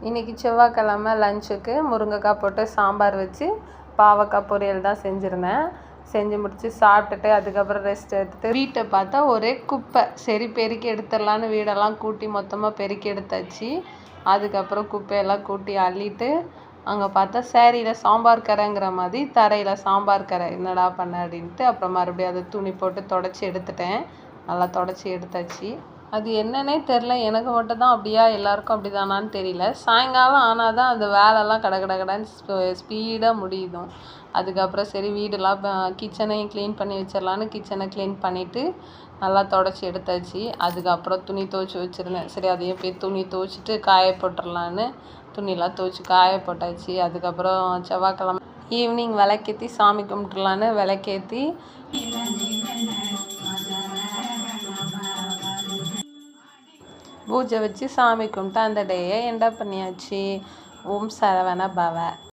இன்றைக்கி செவ்வாய்க்கிழமை லஞ்சுக்கு முருங்கைக்காய் போட்டு சாம்பார் வச்சு பாவக்காய் பொரியல் தான் செஞ்சுருந்தேன். செஞ்சு முடித்து சாப்பிட்டுட்டு அதுக்கப்புறம் ரெஸ்ட் எடுத்துகிட்டு வீட்டை பார்த்தா ஒரே குப்பை. சரி பெருக்கி எடுத்துடலான்னு வீடெல்லாம் கூட்டி மொத்தமாக பெருக்கி எடுத்தாச்சு. அதுக்கப்புறம் குப்பையெல்லாம் கூட்டி அள்ளிட்டு அங்கே பார்த்தா சேரீயில் சாம்பார் கரைங்கிற மாதிரி தரையில் சாம்பார் கரை. என்னடா பண்ண அப்படின்ட்டு அப்புறம் மறுபடியும் அதை துணி போட்டு தொடச்சி எடுத்துட்டேன். நல்லா தொடச்சி எடுத்தாச்சு. அது என்னன்னே தெரில, எனக்கு மட்டும் தான் அப்படியா எல்லாருக்கும் அப்படி தானான்னு தெரியல. சாயங்காலம் ஆனால் தான் அந்த வேலைலாம் கடன்னு ஸ்பீடாக முடியுதும். அதுக்கப்புறம் சரி வீடெல்லாம் கிச்சனையும் க்ளீன் பண்ணி வச்சிடலான்னு கிச்சனை க்ளீன் பண்ணிவிட்டு நல்லா தொடச்சி எடுத்தாச்சு. அதுக்கப்புறம் துணி துவைச்சி வச்சுருந்தேன். சரி அதையும் போய் துணி துவைச்சிட்டு காய போட்டுடலான்னு துணியெலாம் துவைச்சி காய போட்டாச்சு. அதுக்கப்புறம் செவ்வாய்க்கிழமை ஈவினிங் விளக்கேற்றி சாமி கும்பிட்டுலான்னு விளக்கேற்றி பூஜை வச்சு சாமி கும்பிட்டு அந்த டேயை என்ட் பண்ணியாச்சு. ஓம் சரவண பவ.